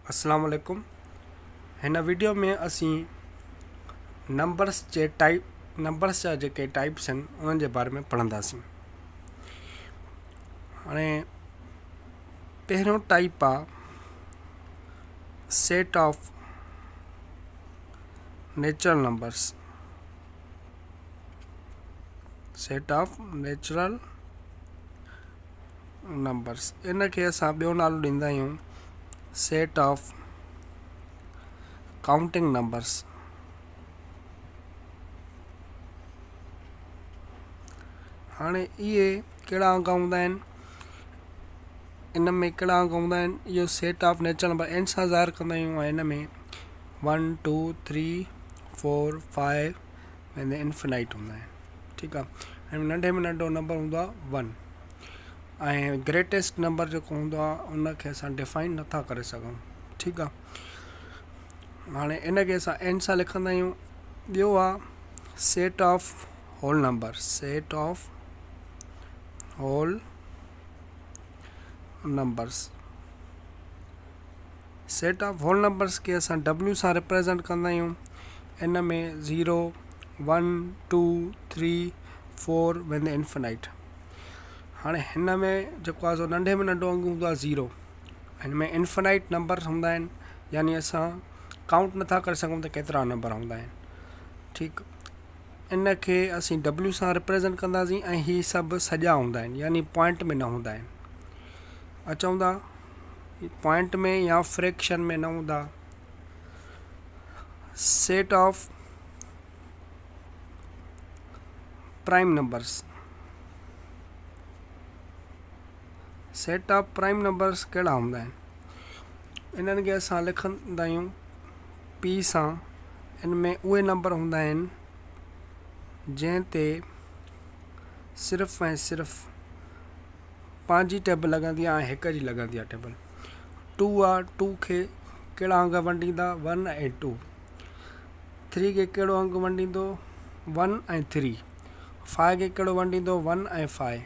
अस्सलाम वालेकुम। हिन वीडियो में असी नंबर्स जा जेके टाइप्स आहिनि उन्हनि जे बारे में पढ़ंदासीं। हाणे पहिरियों टाइप आहे set of natural numbers. Set of natural numbers in खे असां ॿियो नालो ॾींदा आहियूं सेट ऑफ काउंटिंग नंबर्स। हाणे इहे कहिड़ा अंग हूंदा आहिनि, इन में कहिड़ा अंग हूंदा आहिनि, इहो set of natural number N सां ज़ाहिर कंदा आहियूं। हिन में 1 2 3 4 5 ऐं इन्फिनाइट हूंदा आहिनि। ठीकु आहे। ऐं नंढे में नंढो नंबर हूंदो आहे 1 ऐं ग्रेटेस्ट नंबर जेको हूंदो आहे उनखे असां डिफाइन नथा करे सघूं। ठीकु आहे। हाणे इनखे असां एन सां लिखंदा आहियूं। ॿियो आहे set of whole number. Set of whole numbers. Set of whole numbers के असां W सां रिप्रेजेंट कंदा आहियूं। इन में 0 1 2 3 4 वेन इन्फिनाइट। हाणे हिन में जेको आहे सो नंढे में नंढो अंग हूंदो आहे 0। हिन में इन्फिनाइट नंबर हूंदा आहिनि, यानी असां काउंट नथा करे सघूं त केतिरा नंबर हूंदा आहिनि। ठीकु। इन खे असीं W सां रिप्रेजेंट कंदासीं ऐं हीअ सभु सॼा हूंदा आहिनि, यानी पॉइंट में न हूंदा आहिनि। अचूं था पॉइंट में या फ्रैक्शन में न हूंदा। Set of prime numbers. Set of prime numbers कहिड़ा हूंदा आहिनि, इन्हनि खे असां लिखंदा आहियूं P सां। इन में उहे नंबर हूंदा आहिनि जंहिं ते सिर्फ़ु ऐं सिर्फ़ु पंहिंजी टेबल लॻंदी आहे ऐं हिक जी लॻंदी आहे टेबल। 2 आहे, 2 खे कहिड़ा अंग वंडींदा 1 ऐं 2। 3 खे कहिड़ो अंग वंडींदो 1 ऐं 3। 5 खे कहिड़ो वंडींदो 1 ऐं 5।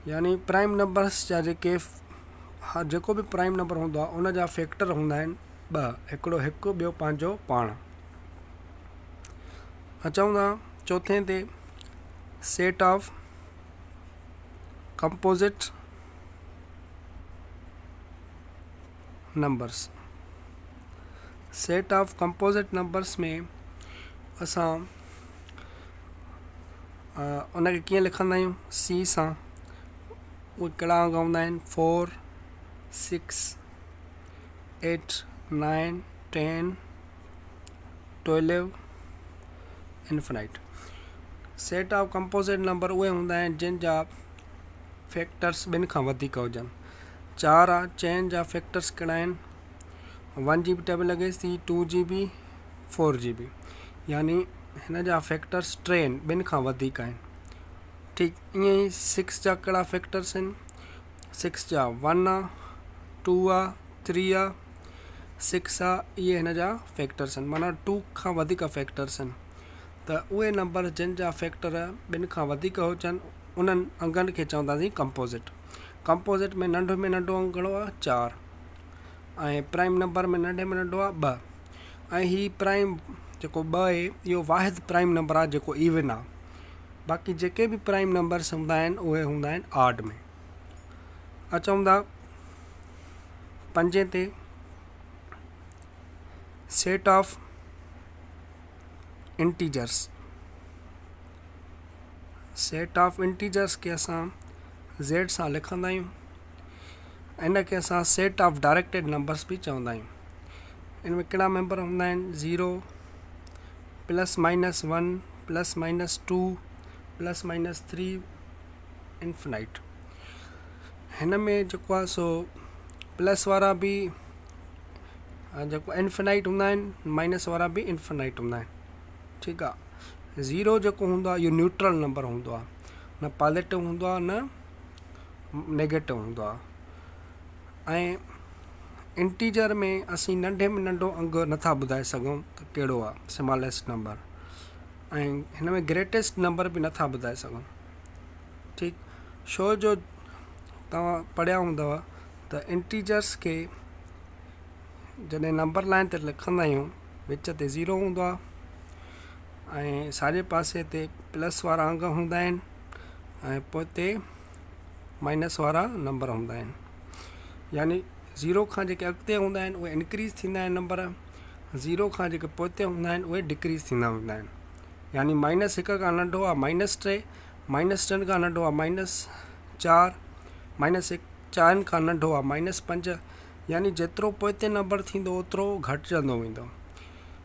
यानी प्राइम नंबर्स जा जेको बि प्राइम नंबर हूंदो आहे उन जा फैक्टर हूंदा आहिनि 2, हिकिड़ो हिकु, ॿियो पंहिंजो पाण। अचूं था चौथे ते set of composite numbers. Set of composite numbers में असां उनखे कीअं लिखंदा आहियूं C सां। उहे कहिड़ा अंग हूंदा आहिनि 4 6 8 9 10 12 infinite. Set of composite number उहे हूंदा आहिनि जिन जा फैक्टर्स 2 खां वधीक हुजनि। 4 आहे, चइनि जा फैक्टर्स कहिड़ा आहिनि 1 जी बि टेबल लॻे थी, 2 जी बि, 4 जी बि, यानी हिन जा फैक्टर्स 3 2 खां वधीक आहिनि। ठीकु। ईअं ई 6 जा कहिड़ा फैक्टर्स आहिनि 6 जा 1 आहे, 2 आहे, 3 आहे, 6 आहे। इहे हिन जा फैक्टर्स आहिनि, माना 2 खां वधीक फैक्टर्स आहिनि। त उहे नंबर जिन जा फैक्टर 2 खां वधीक हुजनि उन्हनि अंगनि खे चवंदासीं कंपोजिट। कंपोजिट में नंढे में नंढो अंग घणो आहे 4 ऐं प्राइम नंबर में नंढे में नंढो आहे 2। ऐं हीअ प्राइम जेको 2 आहे इहो वाहिद प्राइम नंबर आहे जेको इवन आहे। बाक़ी जेके बि प्राइम नंबर्स हूंदा आहिनि उहे हूंदा आहिनि ऑड में। अचूं था पंजे ते set of integers. Set of integers के असां Z सां लिखंदा आहियूं। इन खे असां सेट ऑफ डायरेक्टेड नंबर्स बि चवंदा आहियूं। इन में कहिड़ा मेंबर हूंदा आहिनि 0 ±1 ±2 ±3 इन्फिनाइट। हिन में जेको आहे सो प्लस वारा बि जेको इन्फिनाइट हूंदा आहिनि, माइनस वारा बि इन्फिनाइट हूंदा आहिनि। ठीकु आहे। 0 जेको हूंदो आहे इहो न्यूट्रल नंबर हूंदो आहे, न पॉजिटिव हूंदो आहे न नेगेटिव हूंदो आहे। ऐं इंटीजर में असीं नंढे में नंढो अंग नथा ॿुधाए सघूं त कहिड़ो आहे स्मॉलेस्ट नंबर, ऐं हिन में ग्रेटेस्ट नंबर बि नथा ॿुधाए सघूं। ठीकु। छो जो तव्हां पढ़िया हूंदव त इंटीजर्स खे जॾहिं नंबर लाइन ते लिखंदा आहियूं विच ते 0 हूंदो आहे ऐं साॼे पासे ते प्लस वारा अंग हूंदा आहिनि ऐं पोइ ते माइनस वारा नंबर हूंदा आहिनि। यानी 0 खां जेके अॻिते हूंदा आहिनि उहे इंक्रीज़ थींदा आहिनि नंबर, 0 खां जेके पोइते हूंदा आहिनि उहे डिक्रीज़ थींदा वेंदा आहिनि। यानी -1 खां नंढो आहे -3, -3 खां नंढो आहे -4, -4 खां नंढो आहे -5। यानी जेतिरो पोइते नंबर थींदो ओतिरो घटिजंदो वेंदो।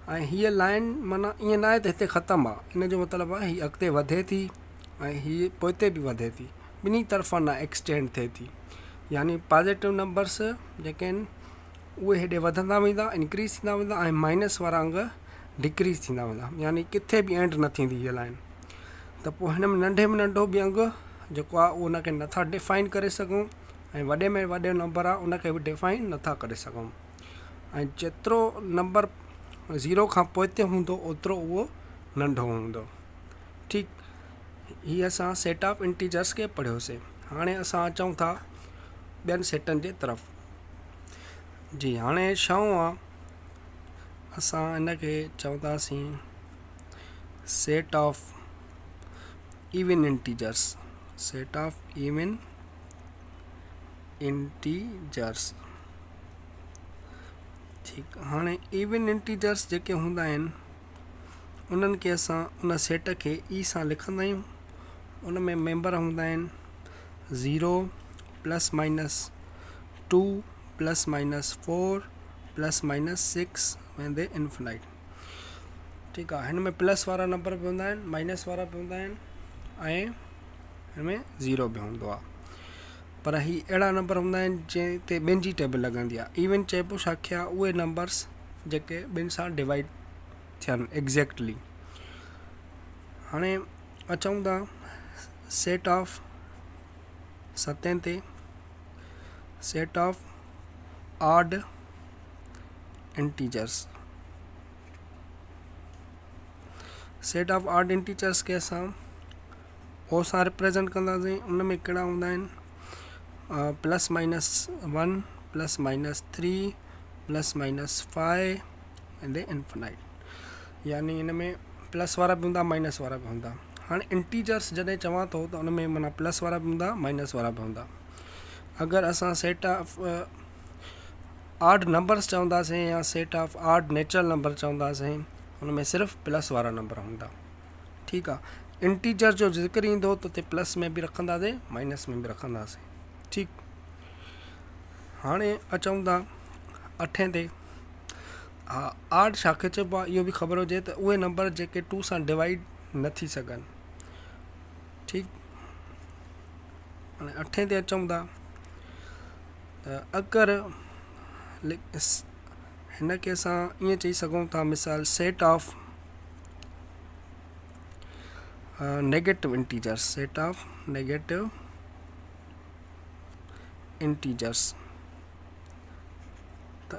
ऐं हीअ लाइन माना ईअं न आहे त हिते ख़तमु आहे, इन जो मतिलबु आहे हीअ अॻिते वधे थी ऐं हीअ पोइते बि वधे थी, ॿिन्ही तरफ़ां न एक्सटेंड थिए थी। यानी पॉज़िटिव नंबर्स जेके आहिनि उहे हेॾे वधंदा वेंदा, इंक्रीज़ थींदा वेंदा ऐं माइनस वारा अंग डिक्रीज़ थींदा वेंदा। यानी किथे बि एंड न थींदी हीअ लाइन। त पोइ हिन में नंढे में नंढो बि अंग जेको आहे उहो उनखे नथा डिफाइन करे सघूं ऐं वॾे में वॾो नंबर आहे उनखे बि डिफाइन नथा करे सघूं। ऐं जेतिरो नंबर 0 खां पोइते हूंदो ओतिरो उहो नंढो हूंदो। ठीकु, हीअ असां सेट ऑफ इंटीजर्स खे पढ़ियोसीं। हाणे असां अचूं था ॿियनि सेटनि जे तरफ़। जी, हाणे 6 आहे, असां हिनखे चवंदासीं set of even integers. Set of even integers. ठीकु, हाणे इवन इंटीजर्स जेके हूंदा आहिनि उन्हनि खे असां उन सेट खे ई सां लिखंदा आहियूं। उन में मेंबर हूंदा आहिनि 0 +- 2 +-4 +-6 वेंदे इन्फिनाइट। ठीकु आहे, हिन में प्लस वारा नंबर बि हूंदा आहिनि, माइनस वारा बि हूंदा आहिनि ऐं हिन में 0 बि हूंदो आहे। पर ही अहिड़ा नंबर हूंदा आहिनि जंहिं ते ॿिनि जी टेबल लॻंदी आहे। इवन चइबो छाखे आहे, उहे नंबर्स जेके ॿिनि सां डिवाइड थियनि एग्ज़ैक्टली। हाणे अचूं था सेट ऑफ 7 ते, set of odd integers. Set of odd integers खे असां ओ सां रिप्रेजेंट कंदासीं। उन में कहिड़ा हूंदा आहिनि, +-1 +-3 +-5 वेंदे इन्फिनाइट। यानी हिन में प्लस वारा बि हूंदा, माइनस वारा बि हूंदा। हाणे इंटीजर्स जॾहिं चवां थो त उन में माना प्लस वारा बि हूंदा, माइनस वारा बि हूंदा। अगरि असां सेट ऑफ ऑड नंबर्स चवंदासीं या set of odd natural number चवंदासीं, हुन में सिर्फ़ु प्लस वारा नंबर हूंदा। ठीकु आहे, इंटीजर जो ज़िक्र ईंदो त उते प्लस में बि रखंदासीं, माइनस में बि रखंदासीं। ठीकु, हाणे अचूं था 8 ते। हा, ऑड छाखे चइबो आहे इहो बि ख़बर हुजे त उहे नंबर जेके 2 सां डिवाइड न थी सघनि। ठीकु, हाणे 8 ते अचूं था त अगरि हिन खे असां ईअं चई सघूं था, मिसाल set of negative integers. Set of negative integers, त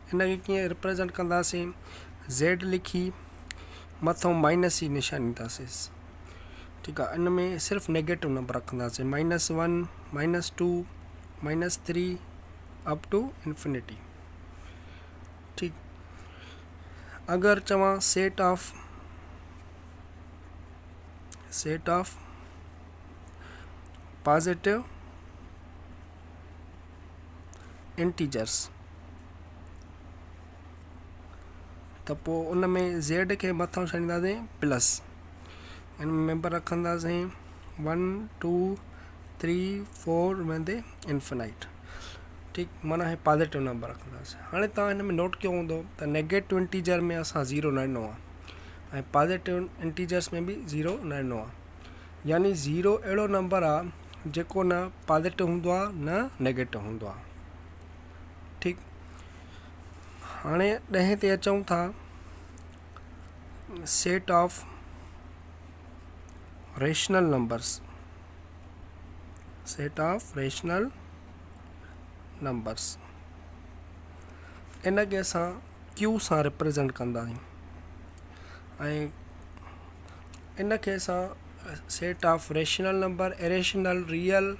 हिनखे कीअं रिप्रेजेंट कंदासीं, Z लिखी मथां माइनस जी निशानी ईंदासीं। ठीकु आहे, इन में सिर्फ़ु नेगेटिव नंबर रखंदासीं, -1 -2 -3 अप टू इंफिनिटी। ठीकु, अगरि चवां सेट ऑफ पॉजिटिव इंटीजर्स, त पोइ उन में Z खे मथां छॾींदासीं प्लस। हिन में मेंबर रखंदासीं 1 2 3 4 वेंदे इन्फिनाइट। ठीकु, माना हे पॉजिटिव नंबर रखंदासीं। हाणे तव्हां हिन में नोट कयो हूंदो त नेगेटिव इंटीजर में असां 0 न ॾिनो आहे ऐं पॉजिटिव इंटीजर्स में बि 0 न ॾिनो आहे। यानी 0 अहिड़ो नंबर आहे जेको न पॉजिटिव हूंदो आहे न नेगेटिव हूंदो आहे। ठीकु, हाणे 10 ते अचूं था set of rational numbers. Set of rational numbers, इन खे असां Q सां रिप्रेजेंट कंदा आहियूं ऐं इन खे असां set of rational number, irrational, real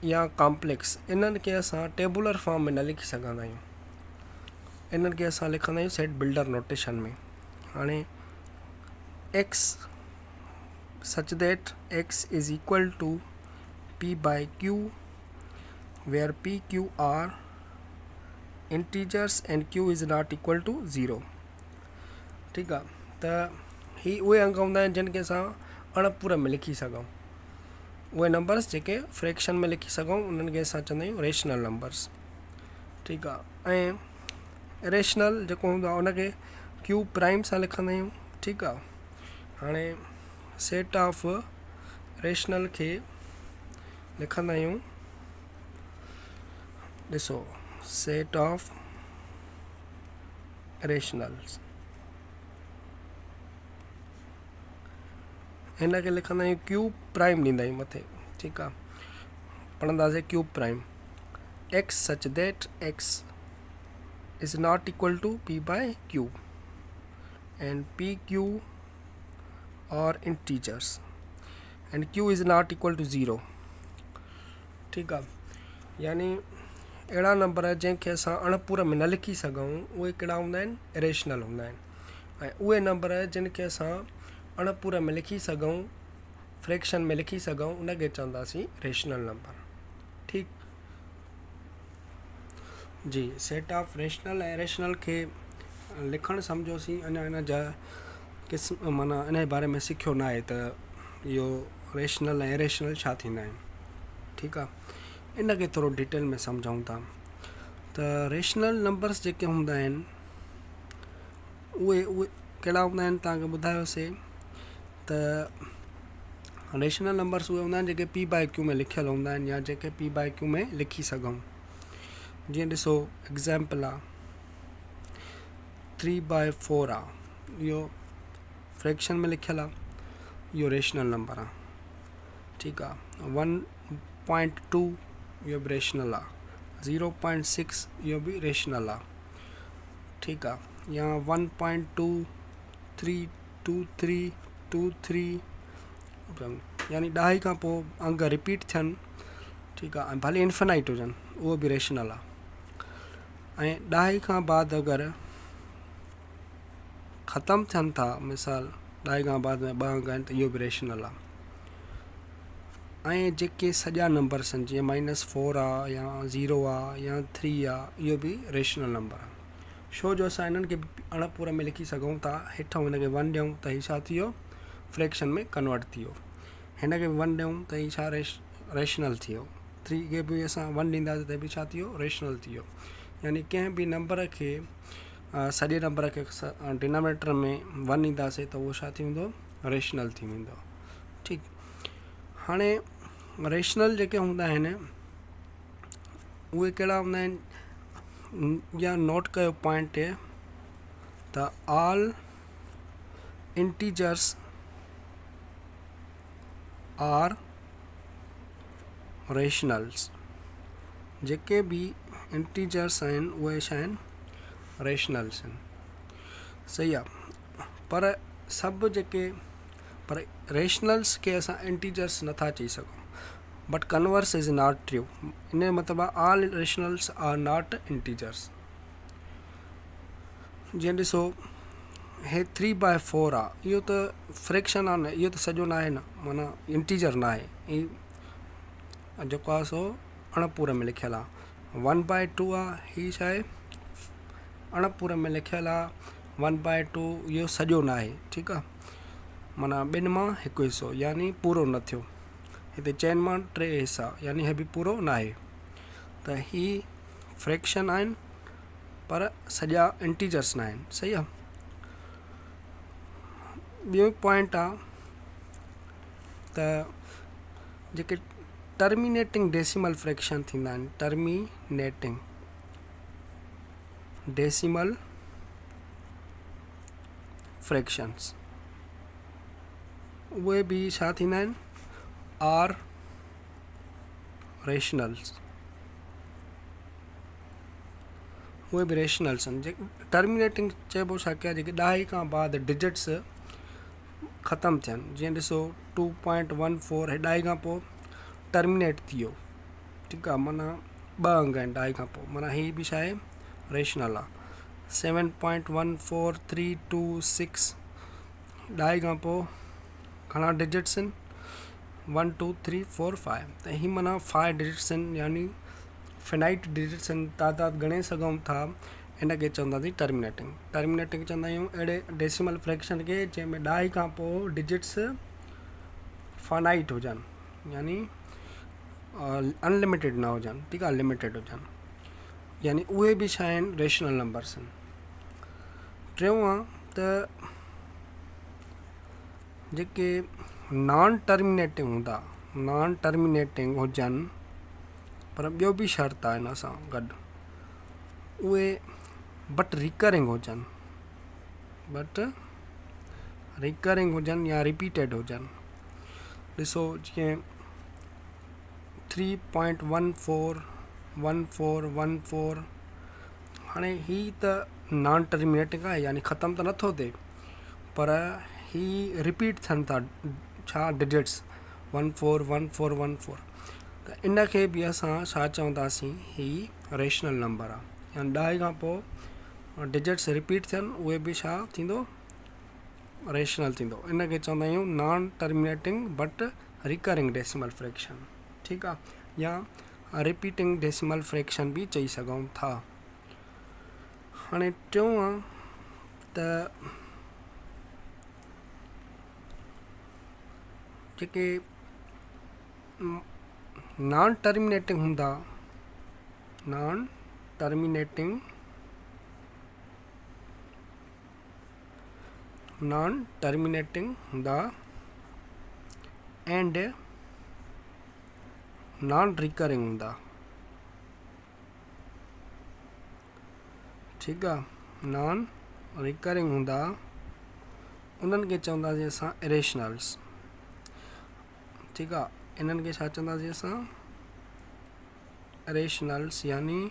या कॉम्प्लेक्स, इन्हनि खे असां टेबुलर फॉर्म में न लिखी सघंदा आहियूं। इन्हनि खे असां लिखंदा आहियूं सेट बिल्डर नोटेशन में। हाणे X such that x is equal to P by Q where P Q are integers and Q is not equal to 0। ठीकु आहे, त ही उहे अंग हूंदा आहिनि जिन खे असां अणपूरक में लिखी सघूं। उहे नंबर्स जेके फ्रैक्शन में लिखी सघूं उन्हनि खे असां चवंदा आहियूं रेशनल नंबर्स। ठीकु आहे, ऐं रेशनल जेको हूंदो आहे उनखे क्यू प्राइम सां लिखंदा आहियूं। ठीकु आहे, हाणे सेट ऑफ रेशनल खे लिखंदा आहियूं, ॾिसो सेट ऑफ रेशनल्स, हिन खे लिखंदा आहियूं क्यूब प्राइम ॾींदा आहियूं मथे। ठीकु आहे, पढ़ंदासीं cube prime x such that x is not equal to P by q and p q are integers and Q is not equal to 0। ठीकु आहे, यानी अहिड़ा नंबर जंहिंखे असां अणपूरक में न लिखी सघूं उहे कहिड़ा हूंदा आहिनि, रेशनल हूंदा आहिनि। ऐं उहे नंबर जिन खे असां अणपूरक में लिखी सघूं, फ्रैक्शन में लिखी सघूं, उनखे चवंदासीं रेशनल नंबर। ठीकु जी, सेट ऑफ रेशनल ऐं रेशनल खे लिखणु सम्झोसीं। अञा इन जा क़िस्म माना इन जे बारे में सिखियो न आहे त इहो रेशनल ऐं इरेशनल छा थींदा आहिनि। ठीकु आहे, इन खे थोरो डिटेल में सम्झूं था त रेशनल नंबर्स जेके हूंदा आहिनि उहे कहिड़ा हूंदा आहिनि, तव्हांखे ॿुधायोसीं त रेशनल नंबर्स उहे हूंदा आहिनि जेके पी बाय क्यू में लिखियल हूंदा आहिनि या जेके पी बाय क्यू में लिखी सघूं। जीअं ॾिसो एग्ज़ाम्पल आहे 3/4 आहे, इहो फ्रैक्शन में लिखियल आहे, इहो रेशनल नंबर आहे। ठीकु आहे, 1.2 इहो बि रेशनल आहे, 0.6 इहो बि रेशनल आहे। ठीकु आहे, या 1.232323 यानी 10 खां पोइ अंग रिपीट थियनि। ठीकु आहे, ऐं भले इन्फिनाइट हुजनि उहो बि रेशनल आहे। ऐं 10 खां बाद अगरि ख़तमु थियनि था, मिसाल 10 खां बाद में 2 अंग आहिनि त इहो बि रेशनल आहे। ऐं जेके सॼा नंबर्स आहिनि जीअं -4 आहे या 0 आहे या 3 आहे, इहो बि रेशनल नंबर आहे। छो जो असां इन्हनि खे अणपूरक में लिखी सघूं था, हेठां हिनखे 1 ॾियूं त हीउ छा थी वियो, फ्रैक्शन में कन्वर्ट थी वियो। हिन खे 1 ॾियूं त हीउ छा रेशनल थी वियो। 3 खे बि असां 1 ॾींदासीं त बि छा थी वियो, रेशनल थी वियो। यानी कंहिं बि नंबर खे सॼे नंबर खे डिनोमिनेटर में 1 ॾींदासीं त उहो छा थी वेंदो, रेशनल थी वेंदो। ठीकु, हाणे रेशनल जेके हूंदा आहिनि उहे कहिड़ा हूंदा आहिनि, या नोट कयो पॉइंट त ऑल इंटीजर्स आर रेशनल्स। जेके बि इंटीजर्स आहिनि उहे छा आहिनि, रेशनल्स आहिनि। सही आहे, पर सभु जेके पर रेशनल्स खे असां इंटीजर्स नथा चई सघूं, but converse is not true. इन जो मतिलबु आहे all rationals R not integers. जीअं ॾिसो हे 3/4 आहे, इहो त फ्रैक्शन आहे न, इहो त सॼो न आहे न, माना इंटीजर न आहे, जेको आहे सो अणपूरक में लिखियलु आहे। 1/2 आहे, हीउ छा आहे, अणपूरक में लिखियलु आहे। 1/2 इहो सॼो न आहे। ठीकु आहे, माना 2 मां 1 हिसो, यानी पूरो न थियो। हिते 4 मां 3 हिसा, यानी हे बि पूरो न आहे। त ही फ्रैक्शन आहिनि पर सॼा इंटीजर्स न आहिनि। सही आहे, ॿियो पॉइंट आहे त जेके टर्मिनेटिंग डेसिमल फ्रैक्शन थींदा आहिनि, टर्मिनेटिंग डेसिमल फ्रैक्शंस, उहे बि छा थींदा आहिनि, आर रेशनल्स। उहे बि रेशनल्स आहिनि। जेके टर्मिनेटिंग चइबो छा कया, जेके 10 खां बाद डिजिट्स ख़तमु थियनि। जीअं ॾिसो 2.14 हे 10 खां पोइ टर्मिनेट थी वियो। ठीकु आहे, माना 2 अंग आहिनि 10 खां पोइ, माना हीअ बि छा आहे, रेशनल आहे। 7.14326 ढाई खां पोइ घणा डिजिट्स आहिनि 1 2 3 4 5 त ही माना 5 डिजिट्स आहिनि यानी फिनाइट डिजिट्स आहिनि तादाद गणे सघूं था इन खे चवंदासीं टर्मिनेटिंग चवंदा आहियूं अहिड़े डेसिमल फ्रैक्शन खे जंहिंमें ढाई खां पोइ डिजिट्स फाइनाइट हुजनि यानी अनलिमिटेड न हुजनि ठीकु आहे लिमिटेड हुजनि यानी उहे बि छा आहिनि रेशनल नंबर्स आहिनि। टियों आहे त जेके नॉन टर्मिनेटिंग हुजनि पर ॿियो बि शर्त आहे हिन सां गॾु उहे बट रिकरिंग हुजनि या रिपीटेड हुजनि। ॾिसो जीअं 3.141414 हाणे ही त नॉन टर्मिनेटिंग आहे यानी ख़तमु त नथो थिए पर ही रिपीट थियनि था छा डिजिट्स 141414 त इन खे बि असां छा चवंदासीं ही रेशनल नंबर आहे यानी ढाई खां पोइ डिजिट्स रिपीट थियनि उहे बि छा थींदो रेशनल थींदो। इन खे चवंदा आहियूं non terminating but recurring decimal fraction ठीकु आहे या रिपीटिंग डेसिमल फ्रैक्शन बि चई सघूं था। हाणे टियों आहे त जेके नॉन टर्मिनेटिंग हूंदा एंड नॉन रिकरिंग हूंदा ठीकु आहे नॉन रिकरिंग हूंदा उन्हनि खे चवंदासीं असां इरेशनल्स ठीकु आहे इन्हनि खे छा चवंदासीं असां इरेशनल्स यानी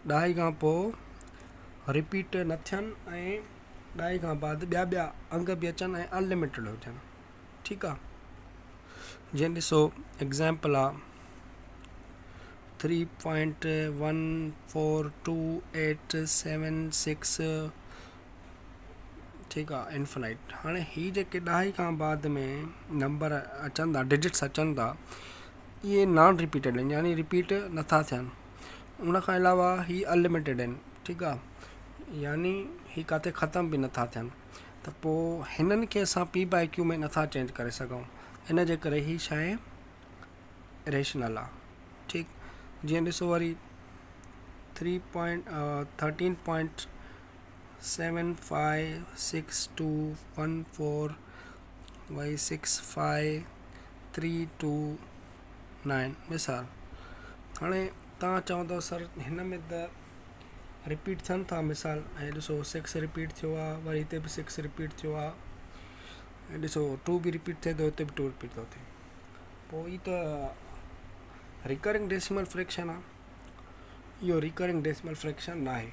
ढाई खां पोइ रिपीट न थियनि ऐं ढाई खां बाद ॿिया अंग बि अचनि ऐं अनलिमिटेड हुजनि ठीकु आहे। जीअं ॾिसो एग्ज़ाम्पल आहे 3.142876 ठीकु आहे इन्फिनाइट। हाणे ही जेके ढाई खां बाद में नंबर अचनि था डिजिट्स अचनि था इहे नॉन रिपीटेड आहिनि यानी रिपीट नथा थियनि उन खां अलावा ही अनलिमिटेड आहिनि ठीकु आहे यानी ही किथे ख़तमु बि नथा थियनि त पोइ हिननि खे असां P/Q में नथा चेंज करे सघूं इन जे करे ही छा आहे रेशनल आहे ठीकु। जीअं ॾिसो वरी 13.756214 वरी 65329 मिसाल। हाणे तव्हां चवंदव सर हिन में त रिपीट थियनि था मिसाल ऐं ॾिसो 6 रिपीट थियो आहे वरी हिते बि 6 रिपीट थियो आहे ऐं ॾिसो 2 बि रिपीट थिए थो हिते बि 2 रिपीट थो थिए पोइ ही त रिकरिंग डेसिमल फ्रैक्शन आहे इहो रिकरिंग डेसिमल फ्रैक्शन न आहे।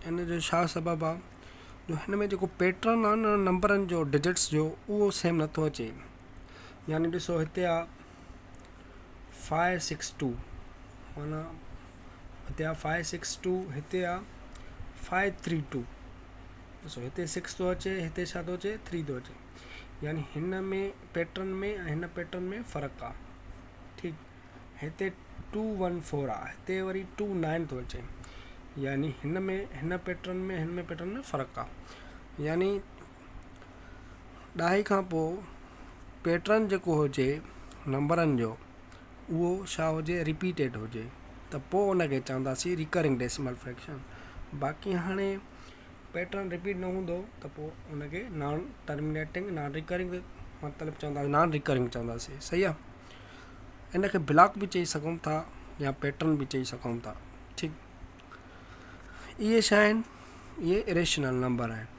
इन जो छा सबबु आहे जो हिन में जेको पैटर्न आहे न नंबरनि जो डिजिट्स जो उहो सेम नथो अचे यानी ॾिसो हिते आहे 562 माना हिते आहे 562 हिते आहे 532 ॾिसो हिते 6 थो अचे हिते छा थो अचे 3 थो अचे यानी हिन में पैटर्न में ऐं हिन पैटर्न में फ़र्क़ु आहे ठीकु। हिते 214 आहे हिते वरी 29 थो अचे यानी हिन पैटर्न में फ़र्क़ु आहे यानी ढाई खां पोइ पैटर्न जेको हुजे नंबरनि जो उहो छा हुजे रिपीटेड हुजे त पोइ उनखे चवंदासीं रिकरिंग डेसिमल फ्रैक्शन। बाक़ी हाणे पैटर्न रिपीट न हूंदो त पोइ उनखे नॉन टर्मिनेटिंग नॉन रिकरिंग मतिलबु चवंदासीं नॉन रिकरिंग चवंदासीं सही आहे। इन खे ब्लॉक बि चई सघूं था या पैटर्न बि चई सघूं था ठीकु। इहे छा आहिनि इहे इरेशनल नंबर आहिनि।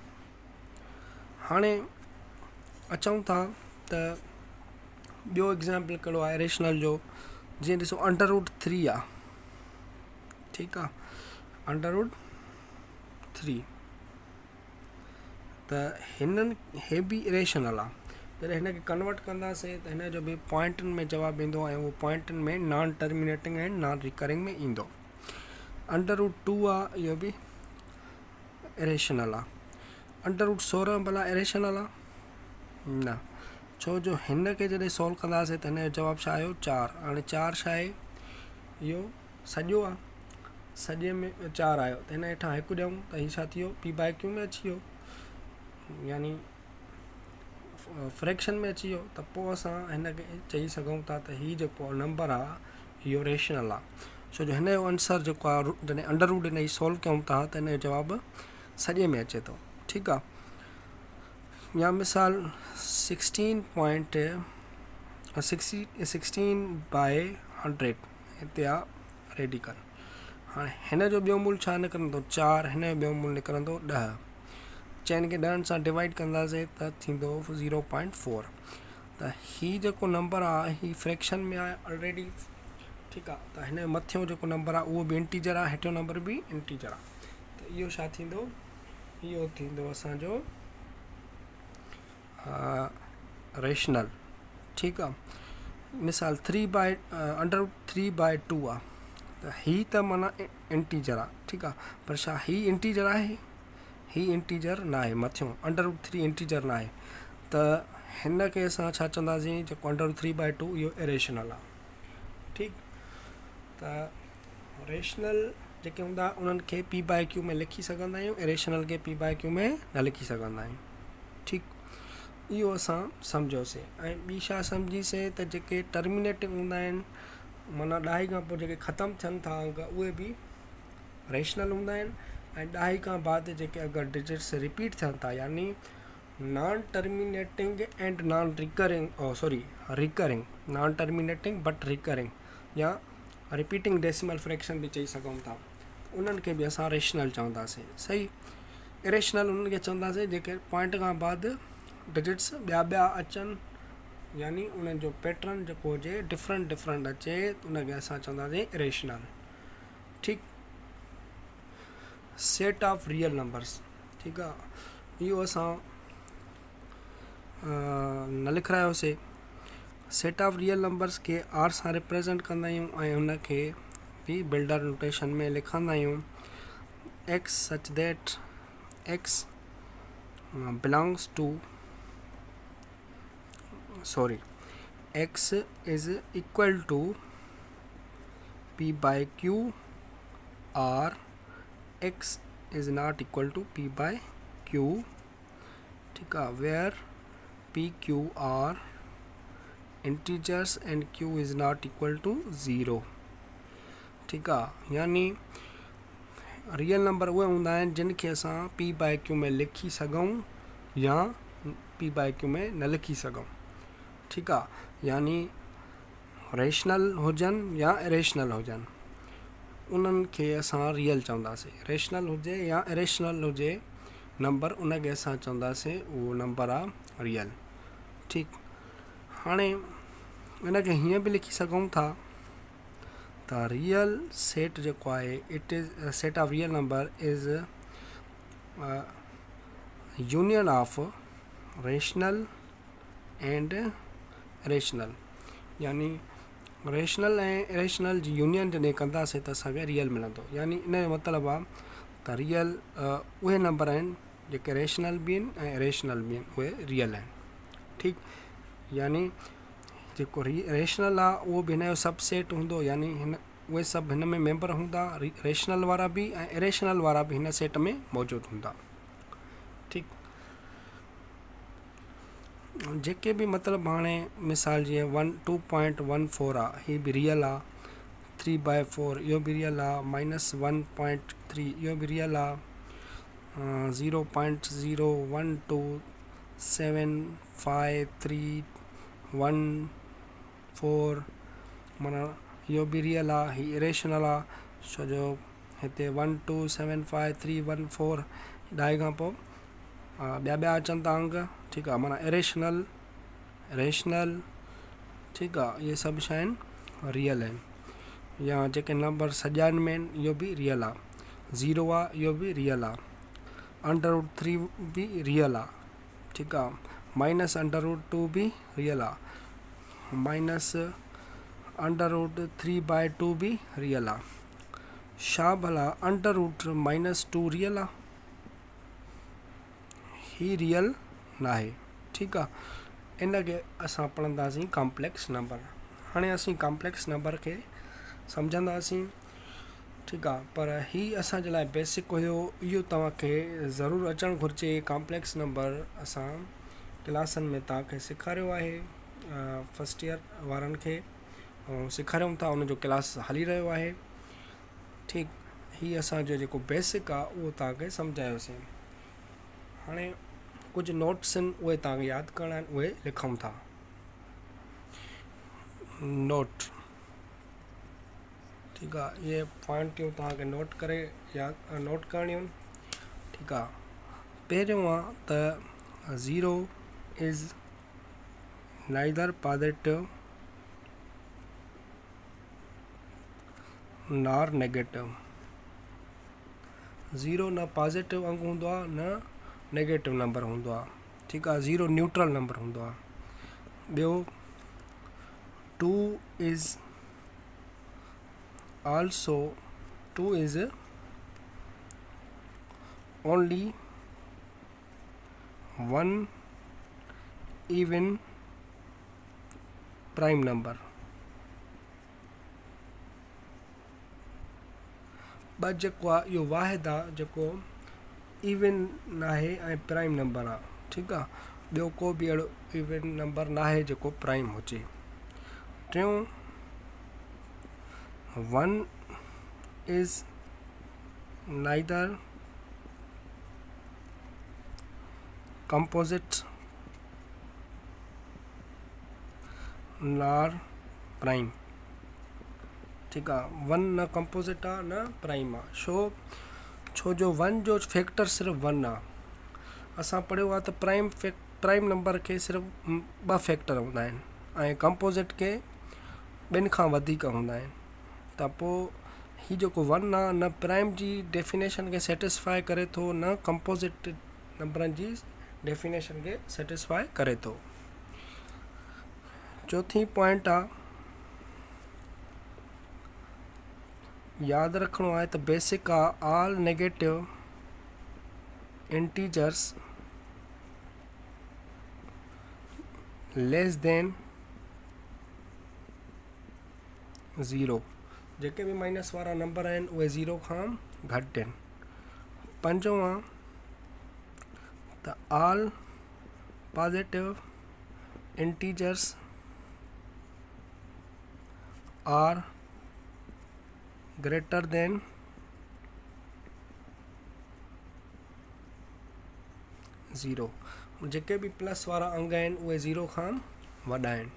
हाणे अचूं था त ॿियो एग्ज़ाम्पल कहिड़ो आहे इरेशनल जो जीअं ॾिसो √3 आहे ठीकु आहे √3 त हे बि इरेशनल आहे जॾहिं हिन खे कन्वर्ट कंदासीं त हिन जो बि पॉइंटनि में जवाबु ईंदो ऐं उहो पॉइंटनि में नॉन टर्मिनेटिंग ऐं नॉन रिकरिंग में ईंदो। अंडर रूट 2 आहे, इहो बि इरेशनल आहे। अंडर रूट 16 भला इरेशनल आहे न, छो जो हिन खे जॾहिं सॉल्व कंदासीं त हिन जो जवाबु छा आयो 4। हाणे 4 छा आहे, इहो सॼो आहे, सॼे में 4 आयो त हिन हेठां 1 ॾियूं त हीउ छा थी वियो p/q में अची वियो, यानी फ्रैक्शन में अची वियो। त पोइ असां हिन खे चई सघूं था त हीउ जेको नंबर आहे इहो रेशनल आहे, छो जो हिन जो आंसर जेको आहे जॾहिं अंडर रूट हिन जी सॉल्व कयूं था त हिन जो जवाबु सॼे में अचे थो। ठीकु आहे, या मिसाल 16/100 हिते आहे रेडिकल। हाणे हिन जो ॿियो मूल छा निकिरंदो 4, हिन जो ॿियो मूल निकिरंदो 10, चइनि खे 10 सां डिवाइड कंदासीं त थींदो 0.4। त हीउ जेको नंबर आहे हीउ फ्रैक्शन में आहे ऑलरेडी। ठीकु आहे, त हिन जो मथियों जेको नंबर आहे उहो बि इंटीजर आहे, हेठियों नंबर बि इंटीजर आहे, त इहो छा थींदो, इहो थींदो असांजो रेशनल। ठीकु आहे, मिसाल अंडर रूट 3/2 आहे, त हीअ त माना इंटीजर आहे। ठीकु आहे, पर छा हीअ इंटीजर आहे, हीअ इंटीजर न आहे, मथियों अंडर रूट 3 इंटीजर न आहे, त हिन खे असां छा चवंदासीं, जेको अंडर रूट 3/2 इहो इरेशनल आहे। ठीकु, त रेशनल जेके हूंदा उन्हनि खे p/q में लिखी सघंदा आहियूं, इरेशनल खे p/q में न लिखी सघंदा आहियूं। ठीकु, इहो असां सम्झोसीं। ऐं ॿी छा सम्झीसीं त जेके टर्मिनेटिंग हूंदा आहिनि, माना ॾाई खां पोइ जेके ख़तमु थियनि था अंग, उहे बि रेशनल हूंदा आहिनि। ऐं ॾाई खां बाद जेके अगरि डिजिट्स रिपीट थियनि था, यानी non terminating and recurring, non terminating but recurring, या रिपीटिंग डेसिमल फ्रैक्शन बि चई सघूं था, उन्हनि खे बि असां रेशनल चवंदासीं। सही, इरेशनल उन्हनि खे चवंदासीं जेके पॉइंट खां बाद डिजिट्स ॿिया अचनि, यानी उन्हनि जो पैटर्न जेको हुजे डिफरेंट अचे, उनखे असां चवंदासीं इरेशनल। ठीकु, सेट ऑफ रियल नंबर्स। ठीकु आहे, इहो असां न लिखायोसीं। सेट ऑफ रियल नंबर्स खे r सां रिप्रेजेंट कंदा आहियूं ऐं हुनखे बि बिल्डर नोटेशन में लिखंदा आहियूं, x such that x belongs to x is equal to p/q or x is not equal to p/q। ठीक है, where p/q are integers and q is not equal to 0। ठीक है, यानी रियल नंबर उहे हूंदा आहिनि जिन खे असां p/q में लिखी सघूं या p/q में न लिखी सघूं। ठीकु आहे, यानी रेशनल हुजनि या इरेशनल हुजनि, उन्हनि खे असां रियल चवंदासीं। रेशनल हुजे या इरेशनल हुजे नंबर, उनखे असां चवंदासीं उहो नंबर आहे रियल। ठीकु, हाणे इनखे हीअं बि लिखी सघूं था त रियल सेट जेको आहे, it is set of real number is union of rational and irrational, यानी रेशनल ऐं इरेशनल जी यूनियन जॾहिं कंदासीं त असांखे रियल मिलंदो। यानी इन जो मतिलबु आहे त रियल उहे नंबर आहिनि जेके रेशनल बि आहिनि ऐं इरेशनल बि आहिनि, उहे रियल आहिनि। ठीकु, यानी जेको रेशनल आहे उहो बि हिन जो सबसेट हूंदो, यानी उहे सभु हिन में मेंबर हूंदा, रेशनल वारा बि ऐं इरेशनल वारा बि हिन सेट में मौजूदु हूंदा। ठीकु, जेके बि मतिलबु हाणे मिसाल जीअं 2.14 आहे, हीअ बि रियल आहे। 3/4 इहो बि रियल आहे। -1.3 इहो बि रियल आहे। 0.01275314 माना इहो बि रियल आहे। हीअ इरेशनल आहे, छो जो हिते 1275314 ॾाई खां पोइ ॿिया अचनि था अंग। ठीकु आहे, माना इरेशनल, रेशनल। ठीकु आहे, इहे सभु छा आहिनि, रियल आहिनि। या जेके नंबर सॼाइनि में आहिनि, इहो बि रियल आहे। 0 आहे, इहो बि रियल आहे। अंडर रूट 3 बि रियल आहे। ठीकु आहे, -अंडर रूट 2 बि रियल आहे। -अंडर रूट 3/2 बि रियल आहे। छा भला अंडर रूट -2 रियल आहे? ही रियल नाहे। ठीकु आहे, इन खे असां पढ़ंदासीं कॉम्प्लेक्स नंबर। हाणे असीं कॉम्प्लेक्स नंबर खे सम्झंदासीं। ठीकु आहे, पर ही असांजे लाइ बेसिक हुयो, इहो तव्हांखे ज़रूरु अचणु घुरिजे। कॉम्प्लेक्स नंबर असां क्लासनि में तव्हांखे सेखारियो आहे, फस्ट ईयर वारनि खे, ऐं सेखारियूं था, उनजो क्लास हली रहियो आहे। ठीकु, हीअ असांजो जेको बेसिक आहे उहो तव्हांखे सम्झायोसीं। हाणे कुझु नोट्स आहिनि, उहे तव्हांखे यादि करणा आहिनि, उहे लिखूं था। नोट, ठीकु आहे, इहे पॉइंटियूं तव्हांखे नोट करे नोट करणियूं। ठीकु आहे, पहिरियों आहे त 0 is neither positive nor negative. 0 न पॉजिटिव अंग हूंदो आहे, न नेगेटिव नंबर हूंदो आहे। ठीकु आहे, 0 न्यूट्रल नंबर हूंदो आहे। ॿियो 2 is also 2 is only one even prime number। ॿ जेको आहे इहो वाहिद आहे जेको इवन नाहे ऐं प्राइम नंबर आहे। ठीकु आहे, ॿियो को बि अहिड़ो इवन नंबर नाहे जेको प्राइम हुजे। टियों 1 is neither composite nor prime। ठीकु आहे, 1 न कंपोजिट आहे न प्राइम आहे। छो जो 1 जो फैक्टर सिर्फ़ु 1 आहे। असां पढ़ियो आहे त प्राइम नंबर खे सिर्फ़ु 2 फैक्टर हूंदा आहिनि ऐं कंपोजिट खे 2 खां वधीक हूंदा आहिनि। त पोइ ही जेको 1 आहे न प्राइम जी डेफिनेशन खे सेटिस्फाई करे थो, न कंपोजिट नंबरनि जी डेफिनेशन खे सेटिस्फाई करे थो। चौथी पॉइंट आहे, यादि रखिणो आहे त बेसिक आहे all negative integers less than 0। जेके बि माइनस वारा नंबर आहिनि उहे 0 खां घटि आहिनि। पंजों आहे त all positive integers are greater than 0। जेके बि प्लस वारा अंग आहिनि उहे 0 खां वॾा आहिनि।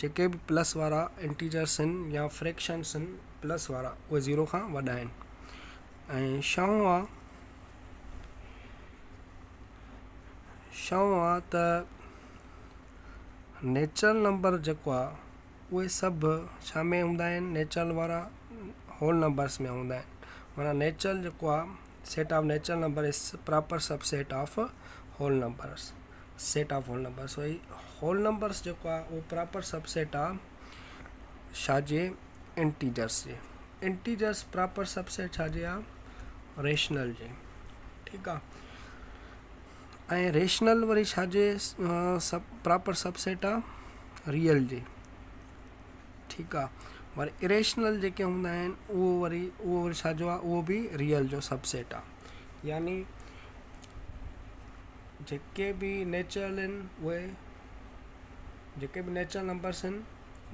जेके बि प्लस वारा इंटीजर्स आहिनि या फ्रैक्शंस आहिनि प्लस वारा, उहे 0 खां वॾा आहिनि। ऐं छहों आहे त नेचुरल नंबर जेको आहे उहे सभु छा में हूंदा आहिनि? नेचुरल वारा होल नंबर्स में हूंदा आहिनि। माना नेचुरल जेको आहे set of natural number is proper subset of whole numbers. Set of whole numbers, वही होल नंबर्स जेको आहे उहो प्रॉपर सबसेट आहे छाजे? इंटीजर्स जे। इंटीजर्स प्रॉपर सबसेट छाजे आहे? रेशनल जे। ठीकु आहे, ऐं रेशनल वरी छाजे प्रॉपर सबसेट आहे? रियल जे। ठीकु आहे, वरी इरेशनल जेके हूंदा आहिनि उहो वरी छाजो आहे? उहो बि रियल जो सबसेट आहे। यानी जेके बि नेचुरल आहिनि उहे, जेके बि नेचुरल नंबर्स आहिनि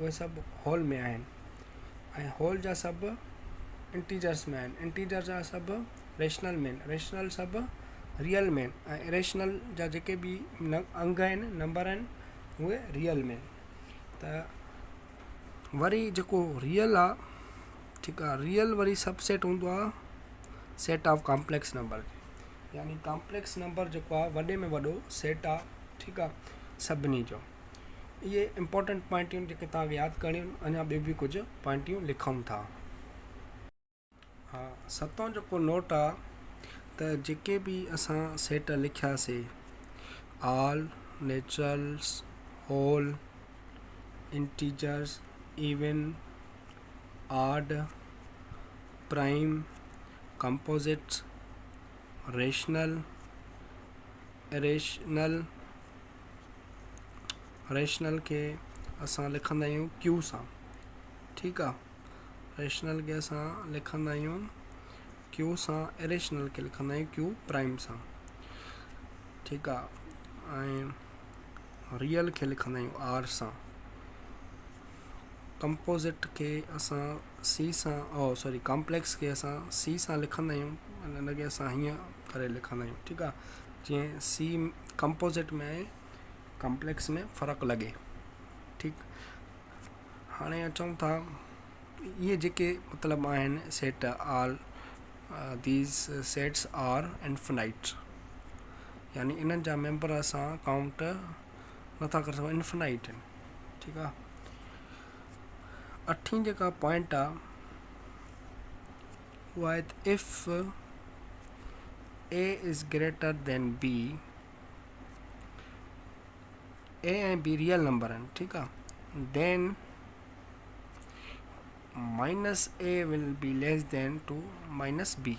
उहे सभु होल में आहिनि, ऐं होल जा सभु इंटीजर्स में आहिनि। इंटीजर जा सभु रेशनल में आहिनि, रेशनल सभु रियल में आहिनि, ऐं इरेशनल जा जेके बि अंग आहिनि, नंबर आहिनि, उहे रियल में आहिनि। त वरी जेको रियल आहे, ठीकु आहे, रियल वरी सबसेट हूंदो आहे सेट ऑफ कॉम्प्लेक्स नंबर। यानी कॉम्प्लेक्स नंबर जेको आहे वॾे में वॾो सेट आहे। ठीकु आहे, सभिनी जो। इहे इम्पोर्टेंट पॉइंटियूं जेके तव्हांखे यादि करणियूं। अञा ॿियूं बि कुझु पॉइंटियूं लिखूं था। हा, सतों जेको नोट आहे त जेके बि असां सेट लिखियासीं, all, naturals, whole, integers, even, odd, prime, composite, rational, irrational. Rational के असां लिखंदा आहियूं क्यू सां, ठीकु आहे। रेशनल के असां लिखंदा आहियूं क्यू सां, इरेशनल के लिखंदा आहियूं क्यू प्राइम सां, ठीकु आहे। ऐं रियल खे लिखंदा आहियूं आर सां। कंपोजिट के असां सी सां, सॉरी कॉम्प्लेक्स के असां सी सां लिखंदा आहियूं, हिन खे असां हीअं करे लिखंदा आहियूं, ठीकु आहे। जीअं सी कंपोजिट में कॉम्प्लेक्स में फ़र्क़ु लॻे, ठीकु। हाणे अचूं था, इहे जेके मतिलबु आहिनि set, all these sets are infinite, यानी इन्हनि जा मेंबर असां काउंट नथा करे सघूं, इन्फिनाइट आहिनि, ठीकु आहे। 8 जेका पॉइंट आहे उहा आहे त if a is greater than b, a ऐं बी रियल नंबर आहिनि, ठीकु आहे, then minus a will be less than to minus b.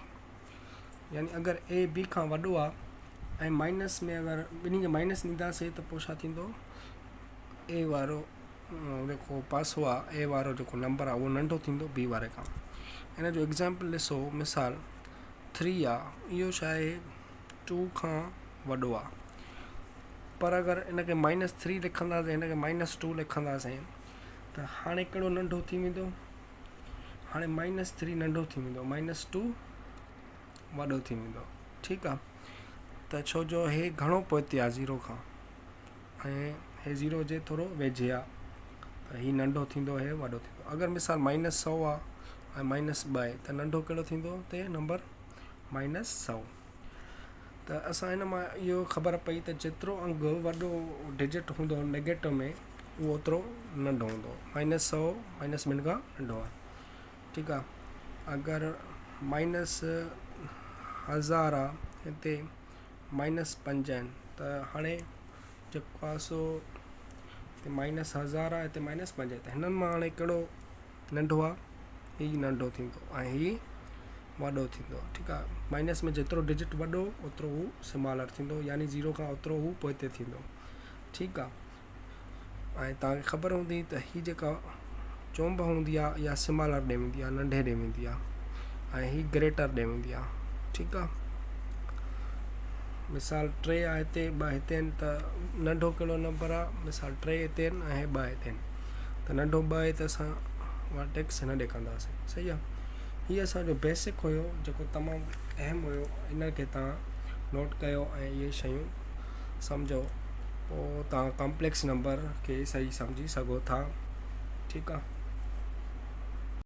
यानी अगरि ए बी खां वॾो आहे ऐं माइनस में अगरि ॿिन्ही खे माइनस ॾींदासीं त पोइ छा थींदो, ए वारो जेको पासो आहे, ए वारो जेको नंबर आहे उहो नंढो थींदो बी वारे खां। हिन जो एग्ज़ाम्पल ॾिसो, मिसाल 3 आहे, इहो छा आहे 2 खां वॾो आहे, पर अगरि इनखे -3 लिखंदासीं, हिन खे -2 लिखंदासीं त हाणे कहिड़ो नंढो थी वेंदो, हाणे -3 नंढो थी वेंदो, -2 वॾो थी वेंदो, ठीकु आहे। त छो जो हे घणो पहुते आहे 0 खां, ऐं हे 0 जे थोरो वेझे आहे, त हीउ नंढो थींदो, हे वॾो थींदो। अगरि मिसाल -100 आहे ऐं -2 आहे त नंढो कहिड़ो थींदो ते नंबर -100। त असां हिन मां इहो ख़बर पई त जेतिरो अंग वॾो डिजिट हूंदो नेगेटिव में, उहो ओतिरो नंढो हूंदो, -100 -1 खां नंढो आहे, ठीकु आहे। अगरि -1000 आहे, हिते -5 आहिनि, त हाणे जेको आहे सो हिते -1000 आहे, हिते -5 आहे, त हिननि मां हाणे कहिड़ो नंढो आहे, हीउ नंढो थींदो ऐं हीउ वॾो थींदो, ठीकु आहे। माइनस में जेतिरो डिजिट वॾो ओतिरो हू स्मॉलर थींदो, यानी 0 खां ओतिरो हू पोइते थींदो, ठीकु आहे। ऐं तव्हांखे ख़बर हूंदी त हीअ जेका चोंब हूंदी आहे इहा स्मॉलर ॾे वेंदी आहे, नंढे ॾे वेंदी आहे, ऐं हीअ ग्रेटर ॾे वेंदी आहे, ठीकु आहे। मिसाल 3 आहे हिते, 2 हिते आहिनि, त नंढो कहिड़ो नंबर आहे, मिसाल 3 हिते आहिनि ऐं 2 हिते आहिनि, त नंढो 2 आहे त असां वर्टेक्स हिन ॾे कंदासीं, सही आहे। हीअ असांजो बेसिक हुयो जेको तमामु अहम हुयो, इन खे तव्हां नोट कयो ऐं इहे शयूं सम्झो, पोइ तव्हां कॉम्प्लेक्स नंबर खे सही सम्झी सघो था, ठीकु आहे।